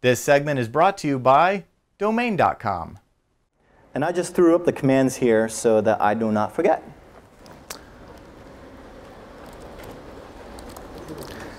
This segment is brought to you by domain.com. And I just threw up the commands here so that I do not forget.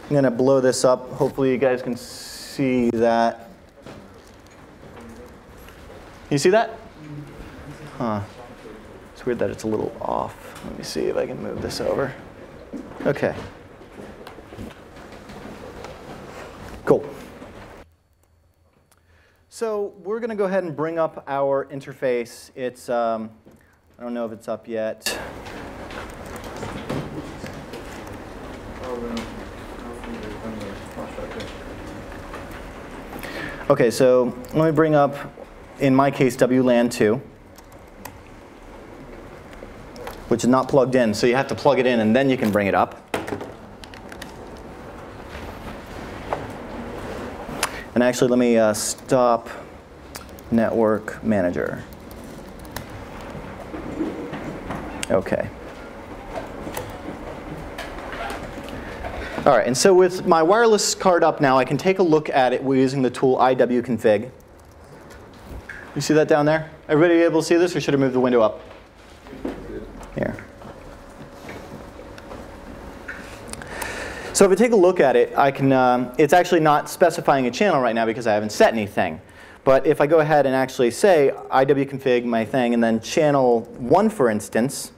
I'm going to blow this up. Hopefully you guys can see that. You see that? Huh. It's weird that it's a little off. Let me see if I can move this over. OK. Cool. So we're going to go ahead and bring up our interface. It's, I don't know if it's up yet. OK, so let me bring up, in my case, WLAN 2, which is not plugged in. So you have to plug it in, and then you can bring it up. And actually, let me stop Network Manager. OK. All right, and so with my wireless card up now, I can take a look at it using the tool IWconfig. You see that down there? Everybody able to see this, or should I move the window up? Here. So if I take a look at it, I can, it's actually not specifying a channel right now because I haven't set anything. But if I go ahead and actually say IWconfig my thing and then channel 1, for instance,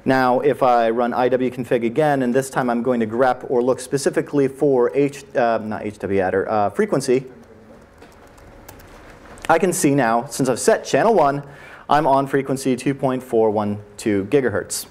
now if I run IWconfig again, and this time I'm going to grep or look specifically for frequency, I can see now, since I've set channel 1, I'm on frequency 2.412 gigahertz.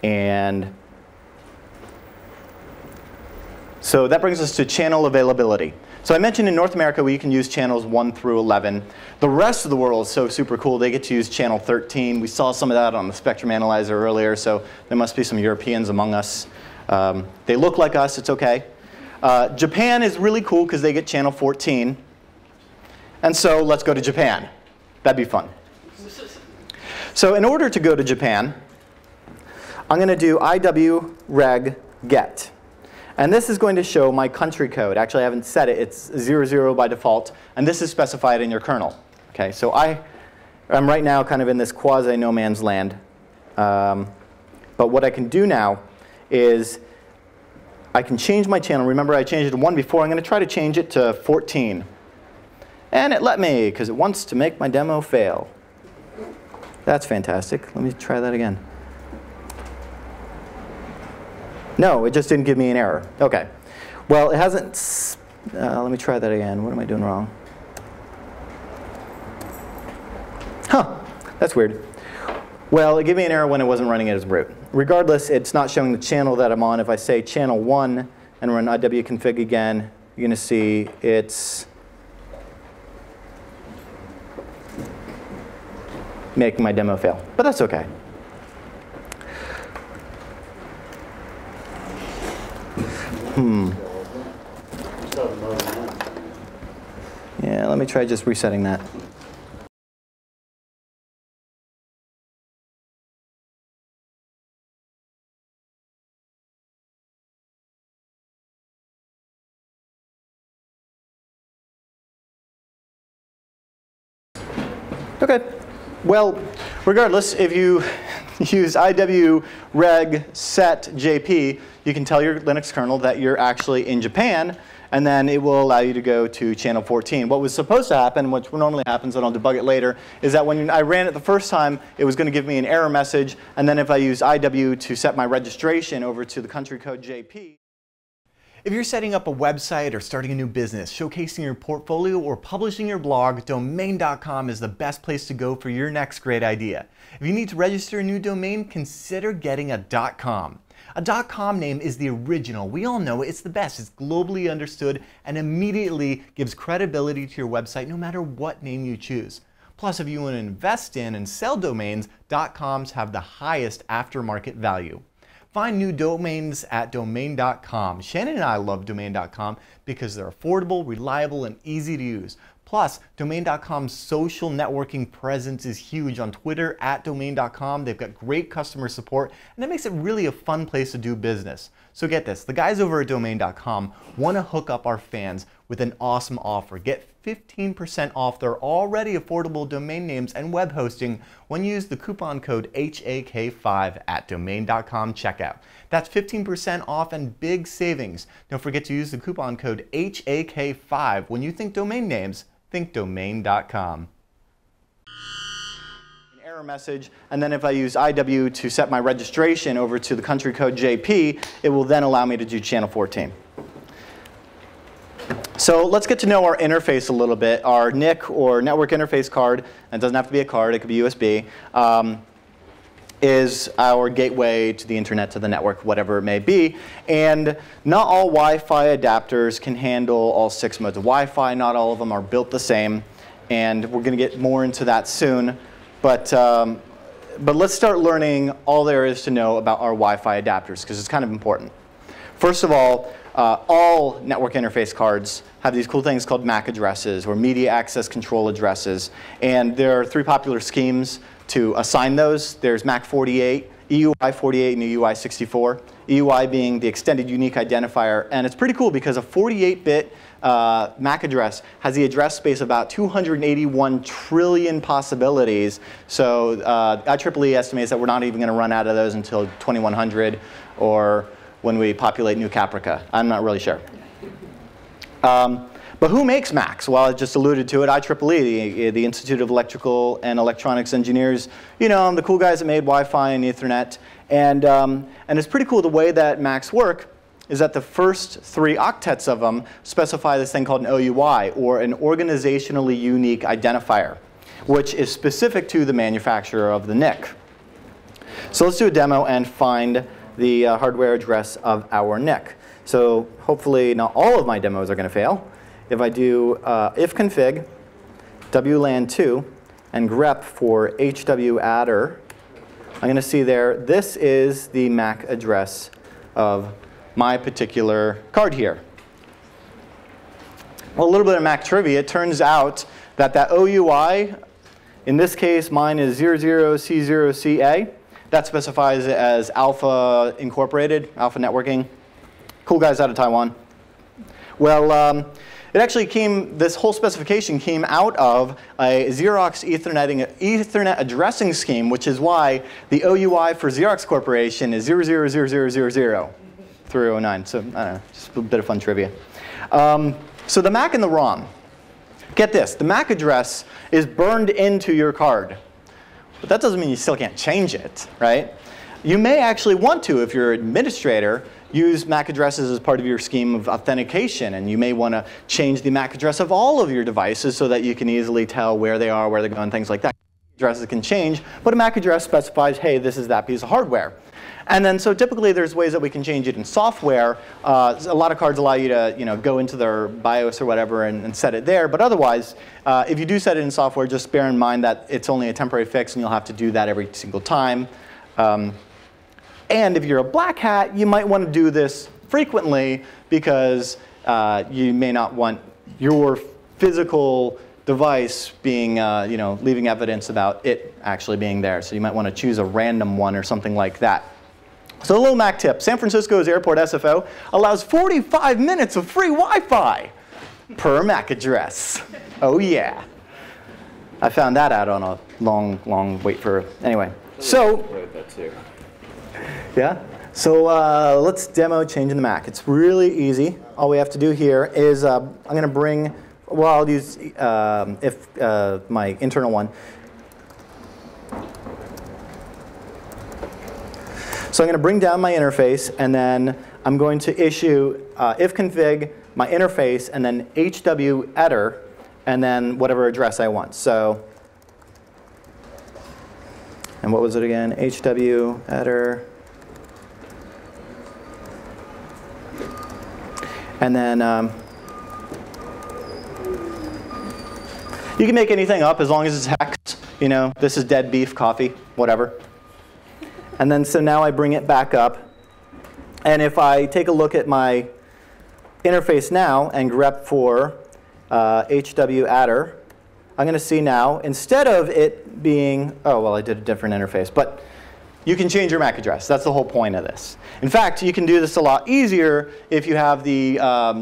And so that brings us to channel availability. So I mentioned in North America we can use channels 1 through 11. The rest of the world is so super cool. They get to use channel 13. We saw some of that on the spectrum analyzer earlier, so there must be some Europeans among us. They look like us. It's OK. Japan is really cool because they get channel 14. And so let's go to Japan. That'd be fun. So in order to go to Japan, I'm going to do iwreg-get. And this is going to show my country code. Actually, I haven't set it. It's 00 by default. And this is specified in your kernel. Okay, so I'm right now kind of in this quasi-no man's land. But what I can do now is I can change my channel. Remember, I changed it to 1 before. I'm going to try to change it to 14. And it let me, because it wants to make my demo fail. That's fantastic. Let me try that again. No, it just didn't give me an error. OK. Well, it hasn't. Let me try that again. What am I doing wrong? Huh. That's weird. Well, it gave me an error when it wasn't running it as root. Regardless, it's not showing the channel that I'm on. If I say channel 1 and run iwconfig again, you're going to see it's making my demo fail. But that's OK. Yeah, let me try just resetting that. OK. Well, regardless, if you use iwreg-set-jp, you can tell your Linux kernel that you're actually in Japan, and then it will allow you to go to channel 14. What was supposed to happen, which normally happens, and I'll debug it later, is that when I ran it the first time, it was going to give me an error message, and then if I use IW to set my registration over to the country code JP. If you're setting up a website or starting a new business, showcasing your portfolio, or publishing your blog, domain.com is the best place to go for your next great idea. If you need to register a new domain, consider getting a .com. A .com name is the original. We all know it. It's the best. It's globally understood and immediately gives credibility to your website no matter what name you choose. Plus, if you want to invest in and sell domains, .coms have the highest aftermarket value. Find new domains at domain.com. Shannon and I love domain.com because they're affordable, reliable, and easy to use. Plus, domain.com's social networking presence is huge on Twitter at domain.com. They've got great customer support, and that makes it really a fun place to do business. So get this, the guys over at domain.com want to hook up our fans with an awesome offer. Get 15% off their already affordable domain names and web hosting when you use the coupon code HAK5 at domain.com checkout. That's 15% off and big savings. Don't forget to use the coupon code HAK5 when you think domain names, think domain.com. Error message, and then if I use IW to set my registration over to the country code JP, it will then allow me to do channel 14. So let's get to know our interface a little bit. Our NIC, or network interface card, and it doesn't have to be a card, it could be USB, is our gateway to the internet, to the network, whatever it may be. And not all Wi-Fi adapters can handle all 6 modes of Wi-Fi. Not all of them are built the same, and we're going to get more into that soon. But let's start learning all there is to know about our Wi-Fi adapters, because it's kind of important. First of all network interface cards have these cool things called MAC addresses, or media access control addresses. And there are 3 popular schemes to assign those. There's MAC48, EUI48, and EUI64. EUI being the extended unique identifier. And it's pretty cool because a 48-bit MAC address has the address space of about 281 trillion possibilities. So IEEE estimates that we're not even going to run out of those until 2100 or when we populate New Caprica. I'm not really sure. But who makes Macs? Well, I just alluded to it. IEEE, the Institute of Electrical and Electronics Engineers. You know, the cool guys that made Wi-Fi and Ethernet. And it's pretty cool the way that Macs work is that the first 3 octets of them specify this thing called an OUI, or an organizationally unique identifier, which is specific to the manufacturer of the NIC. So let's do a demo and find the hardware address of our NIC. So hopefully not all of my demos are going to fail. If I do ifconfig WLAN2 and grep for HWadder, I'm going to see there, this is the MAC address of my particular card here. Well, a little bit of Mac trivia. It turns out that that OUI, in this case, mine is 00C0CA. That specifies it as Alpha Incorporated, Alpha Networking. Cool guys out of Taiwan. Well, it actually came, this whole specification came out of a Xerox Ethernet addressing scheme, which is why the OUI for Xerox Corporation is 000000 through 09. So I don't know, just a bit of fun trivia. So the MAC and the ROM. Get this, the MAC address is burned into your card. But that doesn't mean you still can't change it, right? You may actually want to, if you're an administrator, use MAC addresses as part of your scheme of authentication. And you may want to change the MAC address of all of your devices so that you can easily tell where they are, where they're going, things like that. Addresses can change, but a MAC address specifies, hey, this is that piece of hardware. And then so typically there's ways that we can change it in software. A lot of cards allow you to go into their BIOS or whatever and set it there. But otherwise, if you do set it in software, just bear in mind that it's only a temporary fix and you'll have to do that every single time. And if you're a black hat, you might want to do this frequently because you may not want your physical device being, leaving evidence about it actually being there. So you might want to choose a random one or something like that. So a little Mac tip. San Francisco's Airport SFO allows 45 minutes of free Wi-Fi per MAC address. Oh yeah. I found that out on a long wait for, anyway. So, yeah. So let's demo changing the MAC. It's really easy. All we have to do here is I'm going to bring, well, I'll use my internal one. So I'm going to bring down my interface, and then I'm going to issue ifconfig, my interface, and then hwadder, and then whatever address I want. So, and what was it again? hwadder. And then you can make anything up as long as it's hex. You know, this is dead beef, coffee, whatever. And then so now I bring it back up. And if I take a look at my interface now and grep for hwadder, I'm going to see now, instead of it being, oh, well, I did a different interface. But You can change your MAC address. That's the whole point of this. In fact, you can do this a lot easier if you have the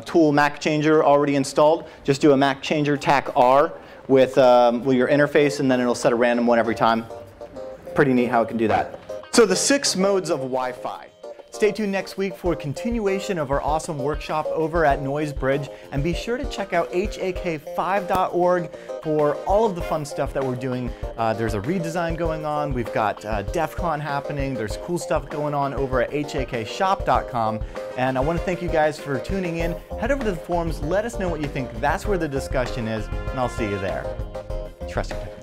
tool MAC changer already installed. Just do a MAC changer TAC R with your interface, and then it'll set a random one every time. Pretty neat how it can do that. So the 6 modes of Wi-Fi. Stay tuned next week for a continuation of our awesome workshop over at Noisebridge, and be sure to check out hack5.org for all of the fun stuff that we're doing. There's a redesign going on, we've got DEF CON happening, there's cool stuff going on over at hacshop.com, and I want to thank you guys for tuning in. Head over to the forums, let us know what you think. That's where the discussion is, and I'll see you there. Trust your technology.